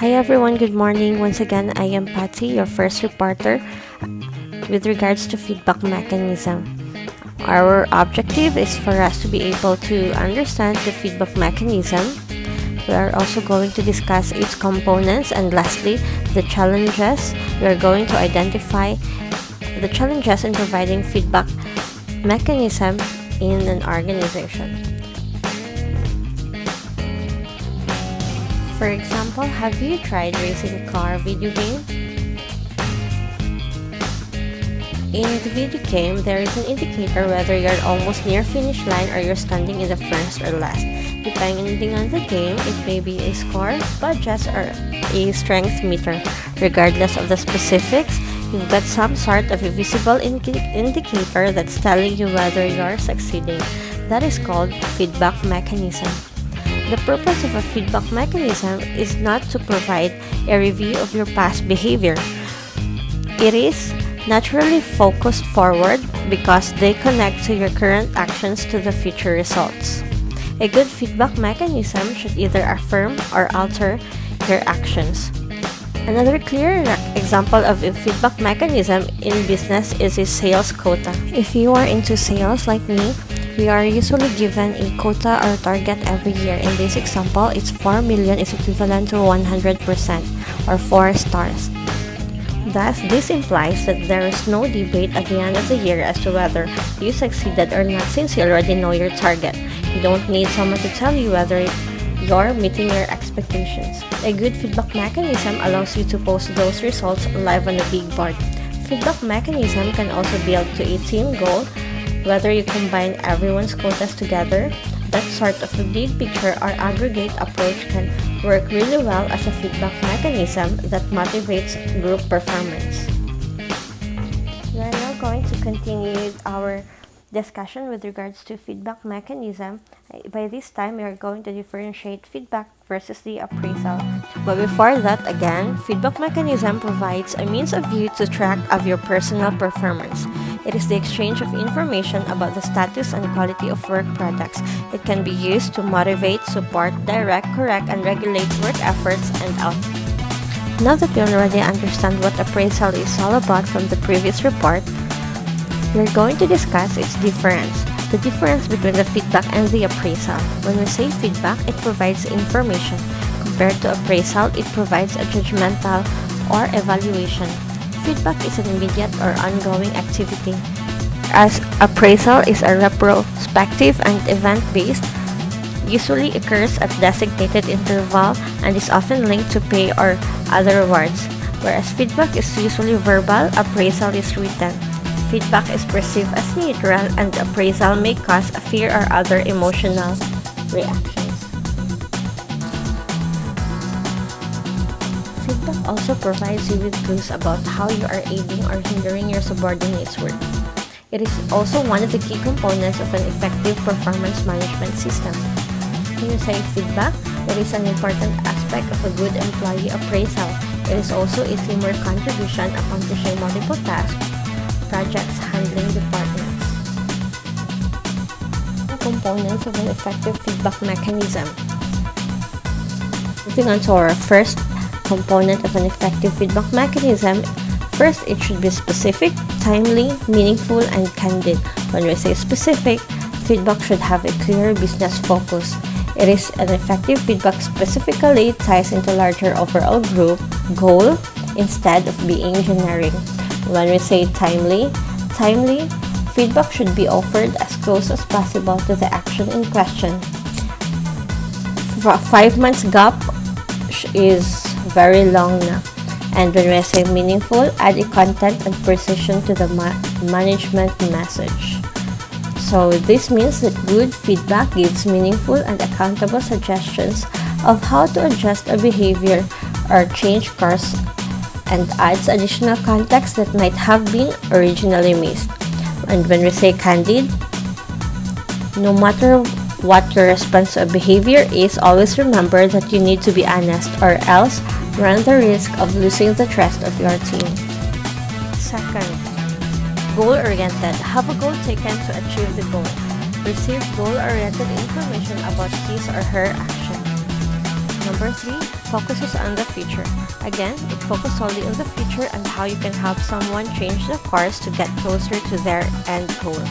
Hi everyone, good morning. Once again, I am Patty, your first reporter with regards to feedback mechanism. Our objective is for us to be able to understand the feedback mechanism. We are also going to discuss its components and lastly, the challenges. We are going to identify the challenges in providing feedback mechanism in an organization. For example, have you tried racing car video game? In the video game, there is an indicator whether you're almost near finish line or you're standing in the first or last. Depending on the game, it may be a score, budgets, or a strength meter. Regardless of the specifics, you've got some sort of a visible indicator that's telling you whether you're succeeding. That is called feedback mechanism. The purpose of a feedback mechanism is not to provide a review of your past behavior. It is naturally focused forward because they connect to your current actions to the future results. A good feedback mechanism should either affirm or alter your actions. Another clear example of a feedback mechanism in business is a sales quota. If you are into sales like me, we are usually given a quota or target every year. In this example, it's 4 million is equivalent to 100% or 4 stars. Thus, this implies that there is no debate at the end of the year as to whether you succeeded or not since you already know your target. You don't need someone to tell you whether you're meeting your expectations. A good feedback mechanism allows you to post those results live on a big board. Feedback mechanism can also build to a team goal. Whether you combine everyone's quotas together, that sort of a big picture or aggregate approach can work really well as a feedback mechanism that motivates group performance. We are now going to continue with our discussion with regards to feedback mechanism. By this time, we are going to differentiate feedback versus the appraisal. But before that, again, feedback mechanism provides a means of view to track of your personal performance. It is the exchange of information about the status and quality of work products. It can be used to motivate, support, direct, correct, and regulate work efforts and output. Now that we already understand what appraisal is all about from the previous report, we're going to discuss its difference. The difference between the feedback and the appraisal. When we say feedback, it provides information. Compared to appraisal, it provides a judgmental or evaluation. Feedback is an immediate or ongoing activity, as appraisal is a retrospective and event-based, usually occurs at designated interval and is often linked to pay or other rewards, whereas feedback is usually verbal, appraisal is written. Feedback is perceived as neutral and appraisal may cause a fear or other emotional reactions. Feedback also provides you with clues about how you are aiding or hindering your subordinates' work. It is also one of the key components of an effective performance management system. When you say feedback, it is an important aspect of a good employee appraisal. It is also a teamwork contribution accomplishing multiple tasks, projects, handling departments. The components of an effective feedback mechanism. Moving on to our first component of an effective feedback mechanism. First, it should be specific, timely, meaningful, and candid. When we say specific, feedback should have a clear business focus. It is an effective feedback specifically ties into larger overall group goal instead of being generic. When we say timely, feedback should be offered as close as possible to the action in question. 5 months gap is very long now. And when we say meaningful, add a content and precision to the management message. So this means that good feedback gives meaningful and accountable suggestions of how to adjust a behavior or change course and adds additional context that might have been originally missed. And when we say candid, no matter what your response to a behavior is, always remember that you need to be honest or else run the risk of losing the trust of your team. Second, goal-oriented. Have a goal taken to achieve the goal. Receive goal-oriented information about his or her action. Number 3, focuses on the future. Again, it focuses solely on the future and how you can help someone change the course to get closer to their end goal.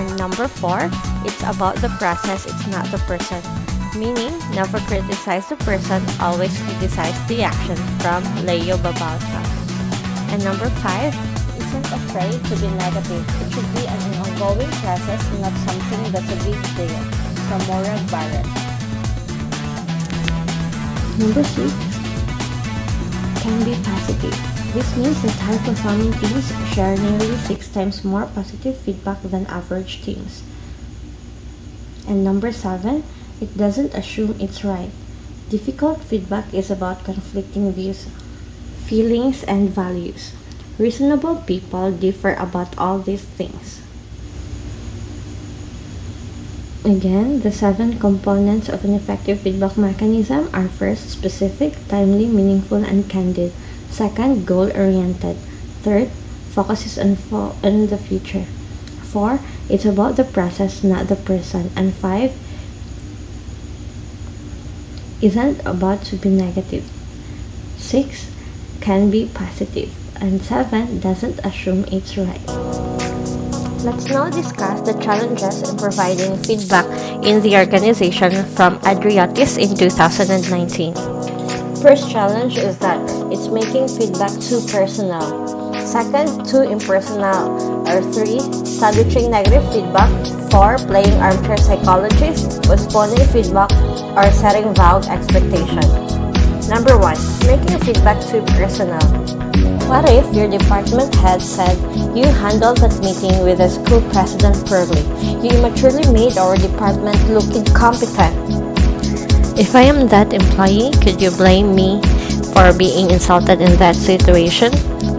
And number 4, it's about the process, it's not the person. Meaning, never criticize the person, always criticize the action, from Leo Babauta. And number 5, isn't afraid to be negative. It should be an ongoing process, not something that's a big deal, from Maura Barrett. Number 6, can be positive. This means that high-performing teams share nearly 6 times more positive feedback than average teams. And number 7, it doesn't assume it's right. Difficult feedback is about conflicting views, feelings, and values. Reasonable people differ about all these things. Again, the 7 components of an effective feedback mechanism are: first, specific, timely, meaningful, and candid. Second, goal-oriented. Third, focuses on the future. 4, it's about the process, not the person. And 5, isn't about to be negative. 6, can be positive. And 7, doesn't assume it's right. Let's now discuss the challenges in providing feedback in the organization from Adriatis in 2019. First challenge is that it's making feedback too personal. Second, too impersonal. Or 3, sandwiching negative feedback. 4, playing armchair psychologist, postponing feedback, or setting vague expectation. Number 1, making feedback too personal. What if your department head said you handled that meeting with the school president poorly? You immaturely made our department look incompetent. If I am that employee, could you blame me for being insulted in that situation?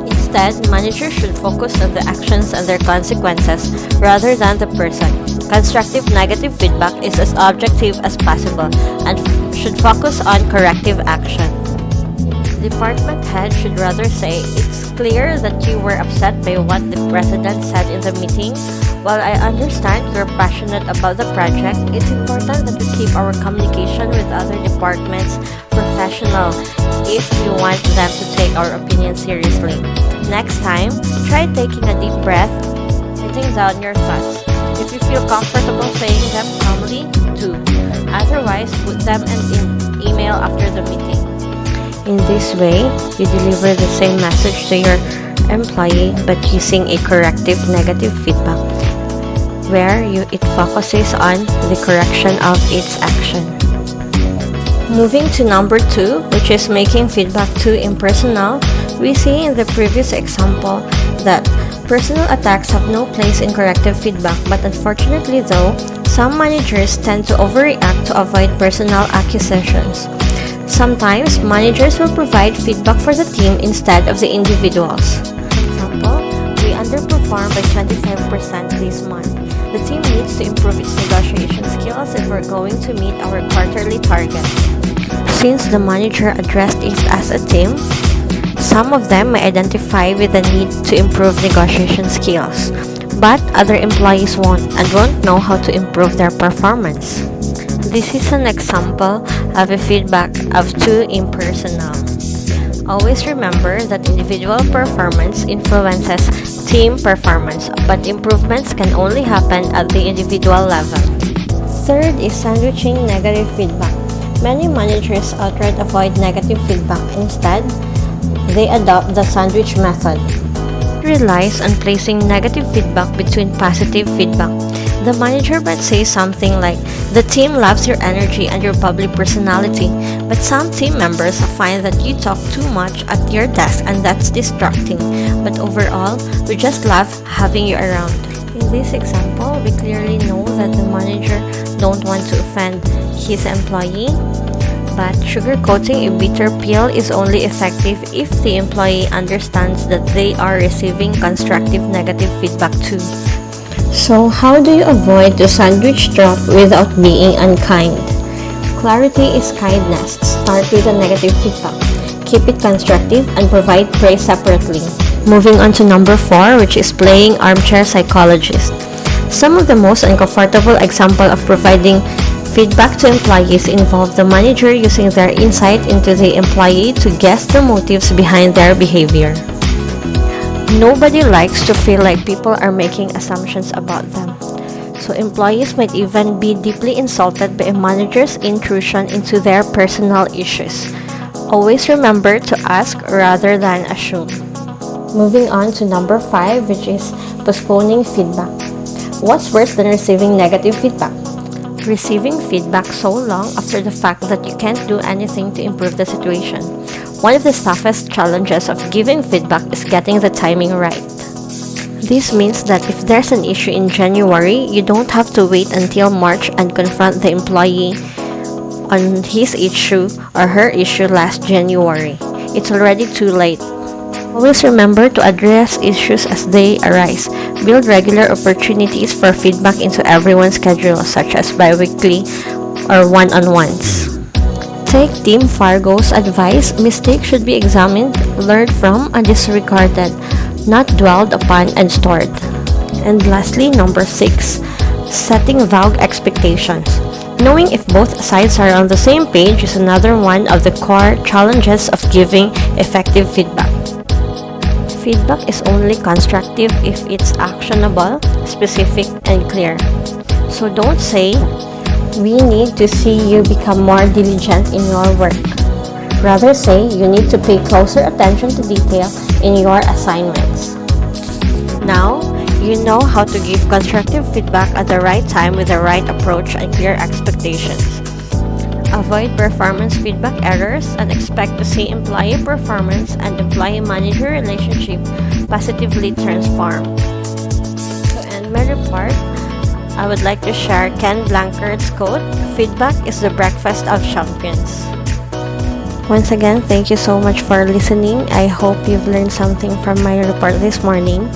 Instead, managers should focus on the actions and their consequences rather than the person. Constructive negative feedback is as objective as possible and should focus on corrective action. Department head should rather say, "It's clear that you were upset by what the president said in the meeting. While I understand you're passionate about the project, it's important that we keep our communication with other departments professional if you want them to take our opinion seriously. Next time, try taking a deep breath, writing down your thoughts. If you feel comfortable saying them calmly, do. Otherwise, put them in an email after the meeting." In this way, you deliver the same message to your employee but using a corrective negative feedback, where it focuses on the correction of its action. Moving to number 2, which is making feedback too impersonal, we see in the previous example that personal attacks have no place in corrective feedback, but unfortunately though, some managers tend to overreact to avoid personal accusations. Sometimes, managers will provide feedback for the team instead of the individuals. For example, we underperformed by 25% this month. The team needs to improve its negotiation skills if we're going to meet our quarterly target. Since the manager addressed it as a team, some of them may identify with the need to improve negotiation skills, but other employees won't know how to improve their performance. This is an example of a feedback of too impersonal. Always remember that individual performance influences team performance, but improvements can only happen at the individual level. Third is sandwiching negative feedback. Many managers outright avoid negative feedback. Instead, they adopt the sandwich method. It relies on placing negative feedback between positive feedback. The manager might say something like, "The team loves your energy and your bubbly personality, but some team members find that you talk too much at your desk and that's distracting. But overall, we just love having you around." In this example, we clearly know that the manager don't want to offend his employee, but sugarcoating a bitter pill is only effective if the employee understands that they are receiving constructive negative feedback too. So, how do you avoid the sandwich trap without being unkind? Clarity is kindness. Start with a negative feedback. Keep it constructive and provide praise separately. Moving on to number 4, which is playing armchair psychologist. Some of the most uncomfortable example of providing Feedback to employees involve the manager using their insight into the employee to guess the motives behind their behavior. Nobody likes to feel like people are making assumptions about them. So employees might even be deeply insulted by a manager's intrusion into their personal issues. Always remember to ask rather than assume. Moving on to number 5, which is postponing feedback. What's worse than receiving negative feedback? Receiving feedback so long after the fact that you can't do anything to improve the situation. One of the toughest challenges of giving feedback is getting the timing right. This means that if there's an issue in January, you don't have to wait until March and confront the employee on his issue or her issue last January. It's already too late. Always remember to address issues as they arise. Build regular opportunities for feedback into everyone's schedule, such as bi-weekly or one-on-ones. Take Team Fargo's advice. Mistakes should be examined, learned from, and disregarded, not dwelled upon and stored. And lastly, number 6, setting vague expectations. Knowing if both sides are on the same page is another one of the core challenges of giving effective feedback. Feedback is only constructive if it's actionable, specific, and clear. So don't say, "We need to see you become more diligent in your work." Rather say, "You need to pay closer attention to detail in your assignments." Now, you know how to give constructive feedback at the right time with the right approach and clear expectations. Avoid performance feedback errors and expect to see employee performance and employee-manager relationship positively transformed. To end my report, I would like to share Ken Blanchard's quote, "Feedback is the breakfast of champions." Once again, thank you so much for listening. I hope you've learned something from my report this morning.